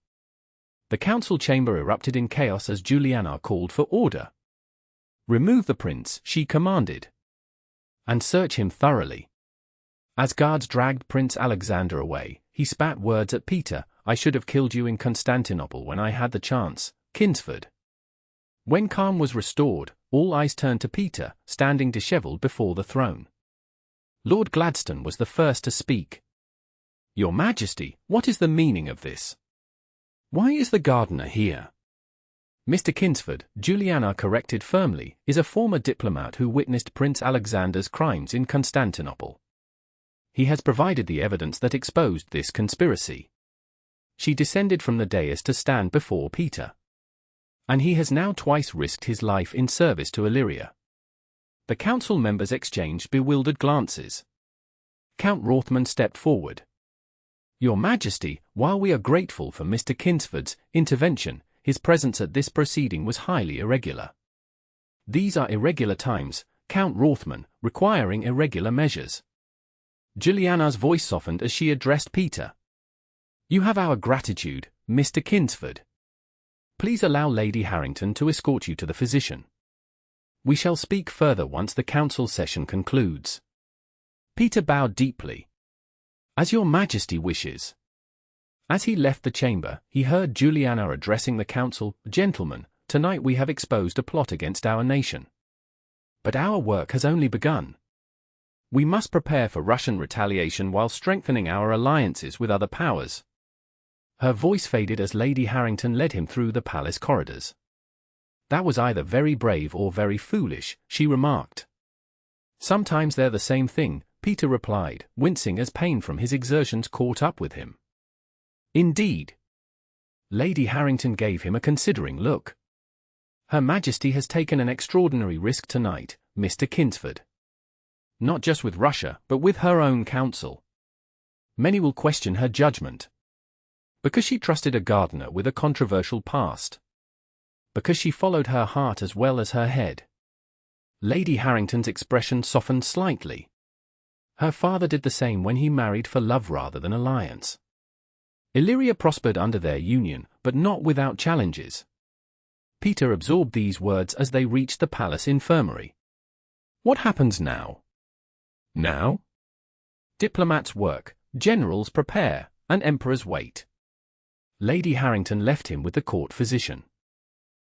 The council chamber erupted in chaos as Julianna called for order. Remove the prince, she commanded. And search him thoroughly. As guards dragged Prince Alexander away, he spat words at Peter. I should have killed you in Constantinople when I had the chance, Kinsford. When calm was restored, all eyes turned to Peter, standing disheveled before the throne. Lord Gladstone was the first to speak. Your Majesty, what is the meaning of this? Why is the gardener here? Mr. Kinsford, Julianna corrected firmly, is a former diplomat who witnessed Prince Alexander's crimes in Constantinople. He has provided the evidence that exposed this conspiracy. She descended from the dais to stand before Peter. And he has now twice risked his life in service to Illyria. The council members exchanged bewildered glances. Count Rothman stepped forward. Your Majesty, while we are grateful for Mr. Kinsford's intervention, his presence at this proceeding was highly irregular. These are irregular times, Count Rothman, requiring irregular measures. Julianna's voice softened as she addressed Peter. You have our gratitude, Mr. Kinsford. Please allow Lady Harrington to escort you to the physician. We shall speak further once the council session concludes. Peter bowed deeply. As Your Majesty wishes. As he left the chamber, he heard Julianna addressing the council. Gentlemen, tonight we have exposed a plot against our nation. But our work has only begun. We must prepare for Russian retaliation while strengthening our alliances with other powers. Her voice faded as Lady Harrington led him through the palace corridors. That was either very brave or very foolish, she remarked. Sometimes they're the same thing, Peter replied, wincing as pain from his exertions caught up with him. Indeed. Lady Harrington gave him a considering look. Her Majesty has taken an extraordinary risk tonight, Mr. Kinsford. Not just with Russia, but with her own council. Many will question her judgment. Because she trusted a gardener with a controversial past. Because she followed her heart as well as her head. Lady Harrington's expression softened slightly. Her father did the same when he married for love rather than alliance. Illyria prospered under their union, but not without challenges. Peter absorbed these words as they reached the palace infirmary. What happens now? Now? Diplomats work, generals prepare, and emperors wait. Lady Harrington left him with the court physician.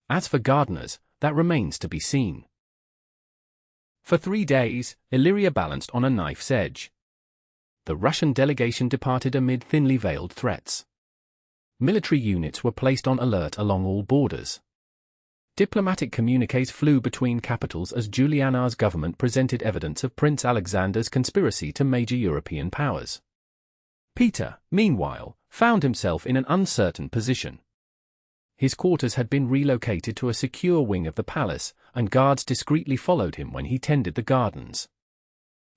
As for gardeners, that remains to be seen. For 3 days, Illyria balanced on a knife's edge. The Russian delegation departed amid thinly veiled threats. Military units were placed on alert along all borders. Diplomatic communiques flew between capitals as Julianna's government presented evidence of Prince Alexander's conspiracy to major European powers. Peter, meanwhile, found himself in an uncertain position. His quarters had been relocated to a secure wing of the palace, and guards discreetly followed him when he tended the gardens.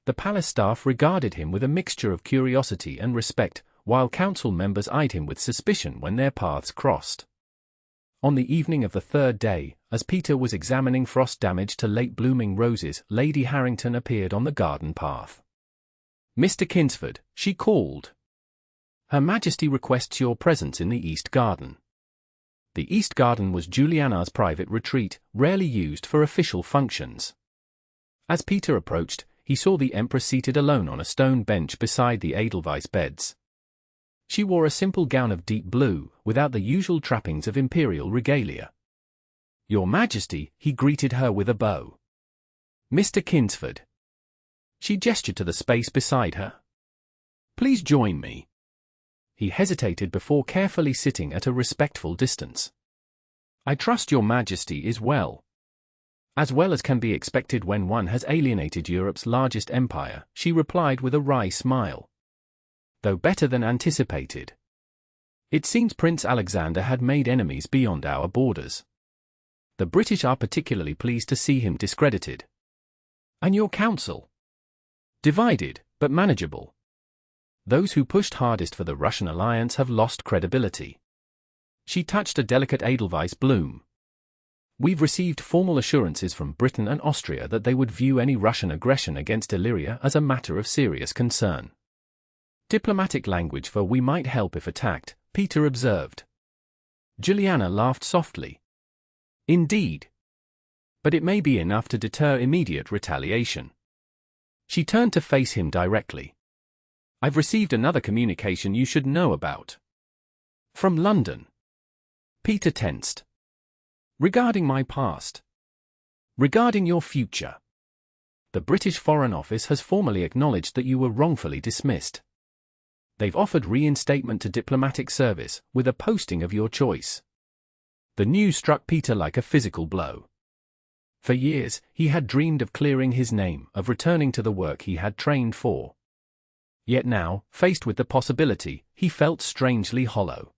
The palace staff regarded him with a mixture of curiosity and respect, while council members eyed him with suspicion when their paths crossed. On the evening of the 3rd day, as Peter was examining frost damage to late-blooming roses, Lady Harrington appeared on the garden path. Mr. Kinsford, she called. Her Majesty requests your presence in the East Garden. The East Garden was Julianna's private retreat, rarely used for official functions. As Peter approached, he saw the Empress seated alone on a stone bench beside the Edelweiss beds. She wore a simple gown of deep blue, without the usual trappings of imperial regalia. "Your Majesty," he greeted her with a bow. "Mr. Kinsford." She gestured to the space beside her. "Please join me." He hesitated before carefully sitting at a respectful distance. "I trust your Majesty is well." "As well as can be expected when one has alienated Europe's largest empire," she replied with a wry smile. "Though better than anticipated. It seems Prince Alexander had made enemies beyond our borders. The British are particularly pleased to see him discredited. And your council? Divided, but manageable. Those who pushed hardest for the Russian alliance have lost credibility." She touched a delicate Edelweiss bloom. "We've received formal assurances from Britain and Austria that they would view any Russian aggression against Illyria as a matter of serious concern." "Diplomatic language for 'we might help if attacked,'" Peter observed. Julianna laughed softly. "Indeed. But it may be enough to deter immediate retaliation." She turned to face him directly. "I've received another communication you should know about." "From London?" Peter tensed. "Regarding my past?" "Regarding your future. The British Foreign Office has formally acknowledged that you were wrongfully dismissed. They've offered reinstatement to diplomatic service, with a posting of your choice." The news struck Peter like a physical blow. For years, he had dreamed of clearing his name, of returning to the work he had trained for. Yet now, faced with the possibility, he felt strangely hollow.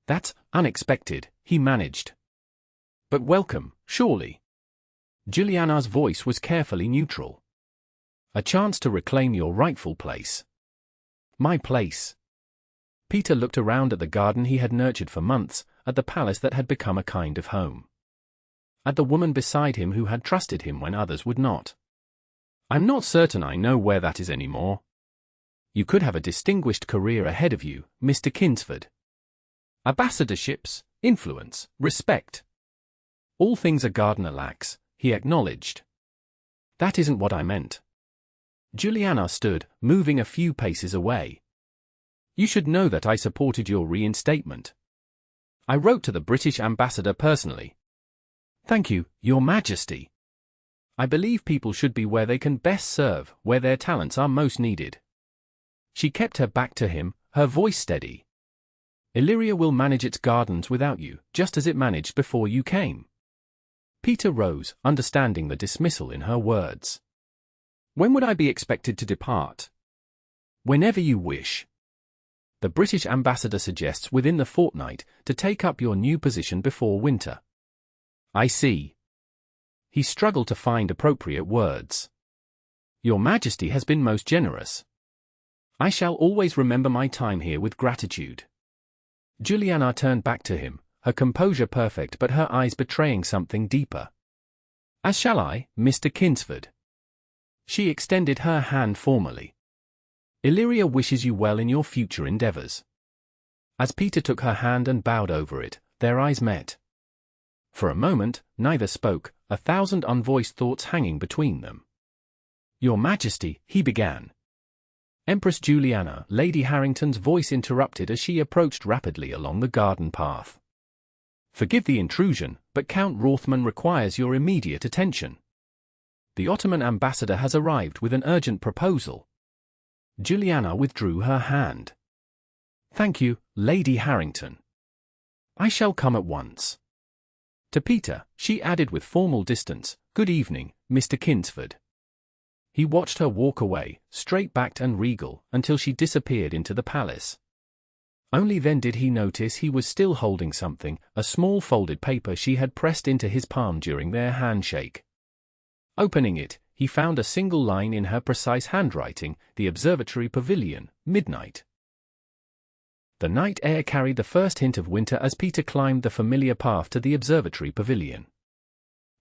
"That's unexpected," he managed. "But welcome, surely." Julianna's voice was carefully neutral. "A chance to reclaim your rightful place." "My place?" Peter looked around at the garden he had nurtured for months, at the palace that had become a kind of home. At the woman beside him who had trusted him when others would not. "I'm not certain I know where that is anymore." "You could have a distinguished career ahead of you, Mr. Kinsford. Ambassadorships, influence, respect. All things a gardener lacks," he acknowledged. "That isn't what I meant." Julianna stood, moving a few paces away. "You should know that I supported your reinstatement. I wrote to the British ambassador personally." "Thank you, Your Majesty. I believe people should be where they can best serve, where their talents are most needed." She kept her back to him, her voice steady. "Illyria will manage its gardens without you, just as it managed before you came." Peter rose, understanding the dismissal in her words. "When would I be expected to depart?" "Whenever you wish. The British ambassador suggests within the fortnight to take up your new position before winter." "I see." He struggled to find appropriate words. "Your Majesty has been most generous. I shall always remember my time here with gratitude." Julianna turned back to him, her composure perfect but her eyes betraying something deeper. "As shall I, Mr. Kinsford." She extended her hand formally. "Illyria wishes you well in your future endeavors." As Peter took her hand and bowed over it, their eyes met. For a moment, neither spoke, a thousand unvoiced thoughts hanging between them. "Your Majesty," he began. Empress Julianna, Lady Harrington's voice interrupted as she approached rapidly along the garden path. "Forgive the intrusion, but Count Rothman requires your immediate attention. The Ottoman ambassador has arrived with an urgent proposal." Julianna withdrew her hand. "Thank you, Lady Harrington. I shall come at once." To Peter, she added with formal distance, "Good evening, Mr. Kinsford." He watched her walk away, straight-backed and regal, until she disappeared into the palace. Only then did he notice he was still holding something, a small folded paper she had pressed into his palm during their handshake. Opening it, he found a single line in her precise handwriting, "The Observatory Pavilion, midnight." The night air carried the first hint of winter as Peter climbed the familiar path to the Observatory Pavilion.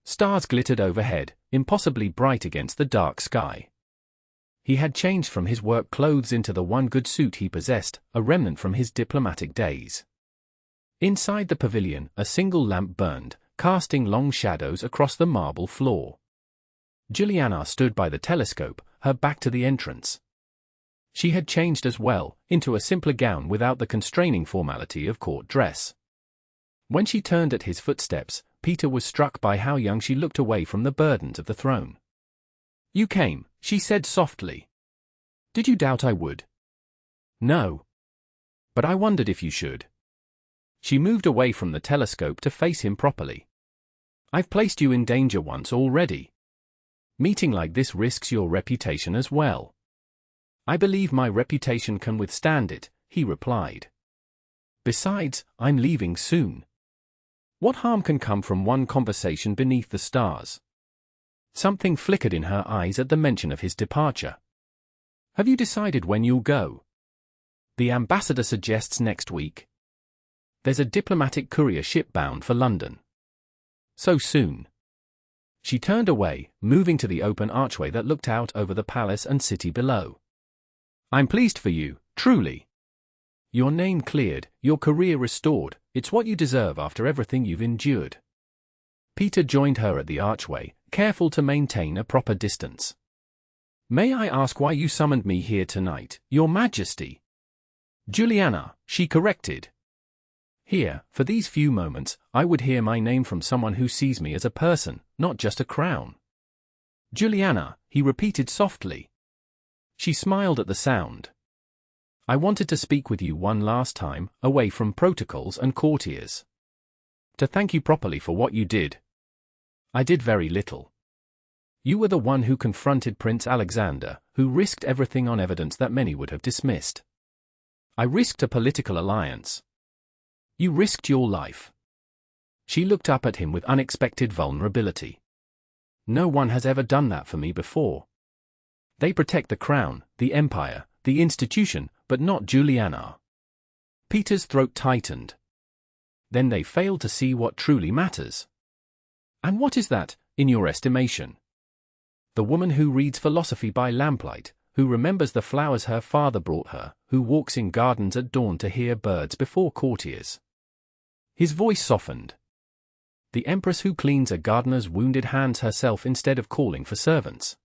Stars glittered overhead, impossibly bright against the dark sky. He had changed from his work clothes into the one good suit he possessed, a remnant from his diplomatic days. Inside the pavilion, a single lamp burned, casting long shadows across the marble floor. Julianna stood by the telescope, her back to the entrance. She had changed as well, into a simpler gown without the constraining formality of court dress. When she turned at his footsteps, Peter was struck by how young she looked away from the burdens of the throne. "You came," she said softly. "Did you doubt I would?" "No. But I wondered if you should." She moved away from the telescope to face him properly. "I've placed you in danger once already. Meeting like this risks your reputation as well." "I believe my reputation can withstand it," he replied. "Besides, I'm leaving soon. What harm can come from one conversation beneath the stars?" Something flickered in her eyes at the mention of his departure. "Have you decided when you'll go?" "The ambassador suggests next week. There's a diplomatic courier ship bound for London." "So soon?" She turned away, moving to the open archway that looked out over the palace and city below. "I'm pleased for you, truly. Your name cleared, your career restored. It's what you deserve after everything you've endured." Peter joined her at the archway, careful to maintain a proper distance. "May I ask why you summoned me here tonight, Your Majesty?" "Julianna," she corrected. "Here, for these few moments, I would hear my name from someone who sees me as a person, not just a crown." "Julianna," he repeated softly. She smiled at the sound. "I wanted to speak with you one last time, away from protocols and courtiers. To thank you properly for what you did. I did very little. You were the one who confronted Prince Alexander, who risked everything on evidence that many would have dismissed. I risked a political alliance. You risked your life." She looked up at him with unexpected vulnerability. "No one has ever done that for me before. They protect the crown, the empire, the institution, but not Julianna." Peter's throat tightened. "Then they fail to see what truly matters." "And what is that, in your estimation?" "The woman who reads philosophy by lamplight, who remembers the flowers her father brought her, who walks in gardens at dawn to hear birds before courtiers." His voice softened. "The empress who cleans a gardener's wounded hands herself instead of calling for servants."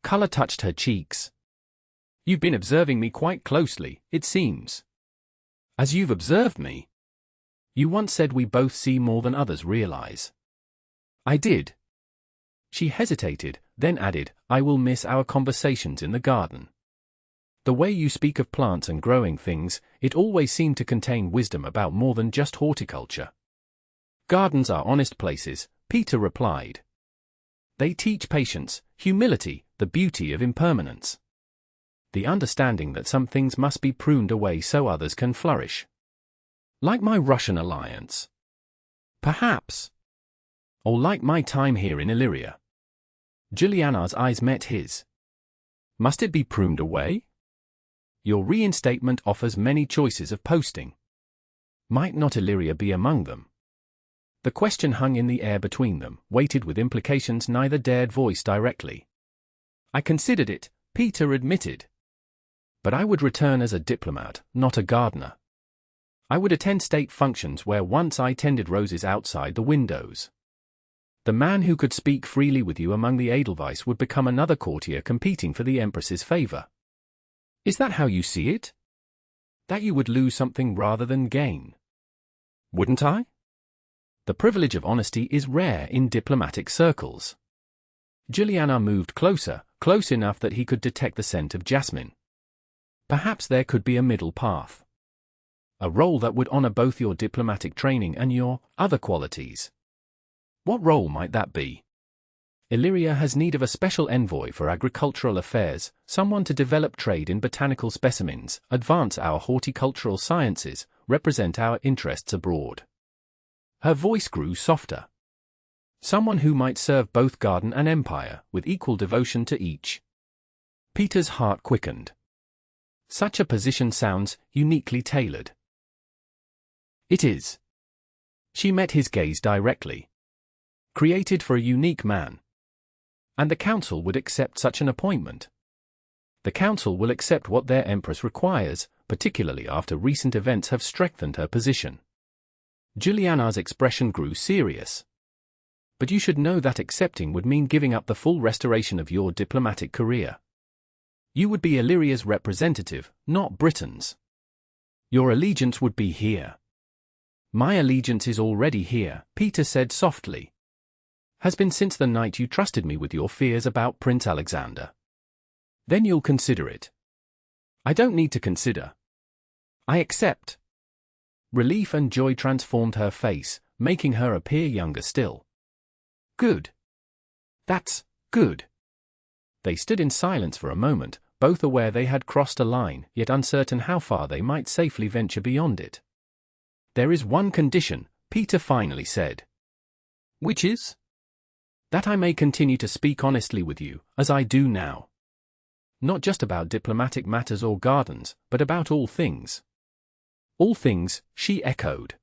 Color touched her cheeks. "You've been observing me quite closely, it seems." "As you've observed me?" "You once said we both see more than others realize." "I did." She hesitated, then added, "I will miss our conversations in the garden. The way you speak of plants and growing things, it always seemed to contain wisdom about more than just horticulture." "Gardens are honest places," Peter replied. "They teach patience, humility, the beauty of impermanence. The understanding that some things must be pruned away so others can flourish. Like my Russian alliance. Perhaps. Or like my time here in Illyria." Julianna's eyes met his. "Must it be pruned away? Your reinstatement offers many choices of posting. Might not Illyria be among them?" The question hung in the air between them, weighted with implications neither dared voice directly. "I considered it," Peter admitted. "But I would return as a diplomat, not a gardener. I would attend state functions where once I tended roses outside the windows. The man who could speak freely with you among the Edelweiss would become another courtier competing for the empress's favor. Is that how you see it? That you would lose something rather than gain? Wouldn't I? The privilege of honesty is rare in diplomatic circles." Julianna moved closer, close enough that he could detect the scent of jasmine. "Perhaps there could be a middle path. A role that would honor both your diplomatic training and your other qualities." "What role might that be?" "Illyria has need of a special envoy for agricultural affairs, someone to develop trade in botanical specimens, advance our horticultural sciences, represent our interests abroad." Her voice grew softer. "Someone who might serve both garden and empire, with equal devotion to each." Peter's heart quickened. Such a position sounds uniquely tailored. "It is." She met his gaze directly. "Created for a unique man. And the council would accept such an appointment. The council will accept what their empress requires, particularly after recent events have strengthened her position." Julianna's expression grew serious. "But you should know that accepting would mean giving up the full restoration of your diplomatic career. You would be Illyria's representative, not Britain's. Your allegiance would be here. My allegiance is already here, Peter said softly. Has been since the night you trusted me with your fears about Prince Alexander. Then you'll consider it. I don't need to consider. I accept. Relief and joy transformed her face, making her appear younger still. Good. That's good. They stood in silence for a moment, both aware they had crossed a line, yet uncertain how far they might safely venture beyond it. There is one condition, Peter finally said. Which is? That I may continue to speak honestly with you, as I do now. Not just about diplomatic matters or gardens, but about all things. All things, she echoed.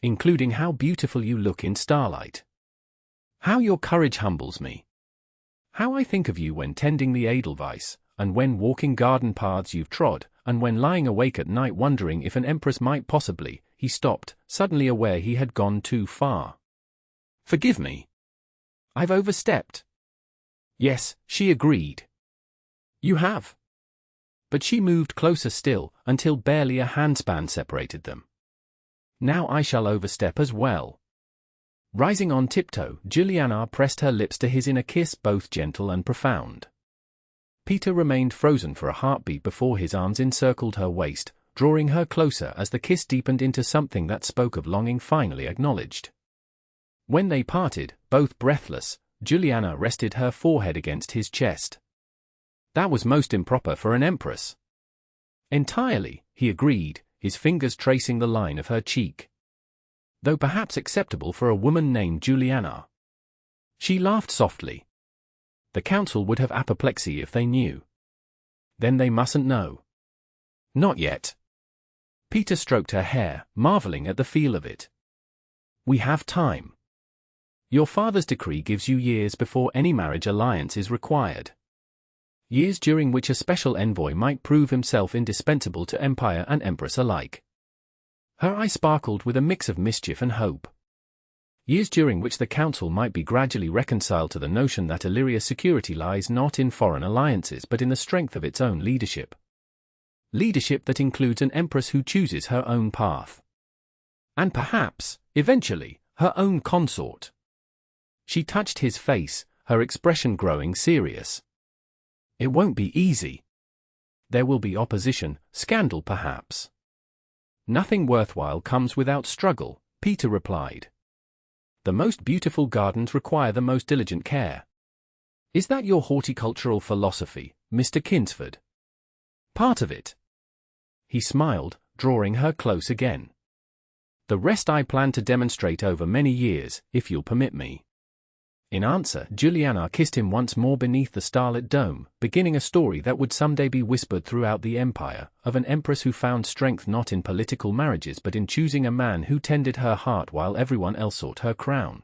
Including how beautiful you look in starlight. How your courage humbles me. How I think of you when tending the Edelweiss, and when walking garden paths you've trod, and when lying awake at night wondering if an empress might possibly. He stopped, suddenly aware he had gone too far. Forgive me. I've overstepped. Yes, she agreed. You have. But she moved closer still, until barely a handspan separated them. Now I shall overstep as well. Rising on tiptoe, Julianna pressed her lips to his in a kiss both gentle and profound. Peter remained frozen for a heartbeat before his arms encircled her waist, drawing her closer as the kiss deepened into something that spoke of longing finally acknowledged. When they parted, both breathless, Julianna rested her forehead against his chest. That was most improper for an empress. Entirely, he agreed, his fingers tracing the line of her cheek. Though perhaps acceptable for a woman named Julianna. She laughed softly. The council would have apoplexy if they knew. Then they mustn't know. Not yet. Peter stroked her hair, marveling at the feel of it. We have time. Your father's decree gives you years before any marriage alliance is required. Years during which a special envoy might prove himself indispensable to empire and empress alike. Her eye sparkled with a mix of mischief and hope. Years during which the council might be gradually reconciled to the notion that Illyria's security lies not in foreign alliances but in the strength of its own leadership. Leadership that includes an empress who chooses her own path. And perhaps, eventually, her own consort. She touched his face, her expression growing serious. It won't be easy. There will be opposition, scandal perhaps. Nothing worthwhile comes without struggle, Peter replied. The most beautiful gardens require the most diligent care. Is that your horticultural philosophy, Mr. Kinsford? Part of it. He smiled, drawing her close again. The rest I plan to demonstrate over many years, if you'll permit me. In answer, Julianna kissed him once more beneath the starlit dome, beginning a story that would someday be whispered throughout the empire, of an empress who found strength not in political marriages but in choosing a man who tended her heart while everyone else sought her crown.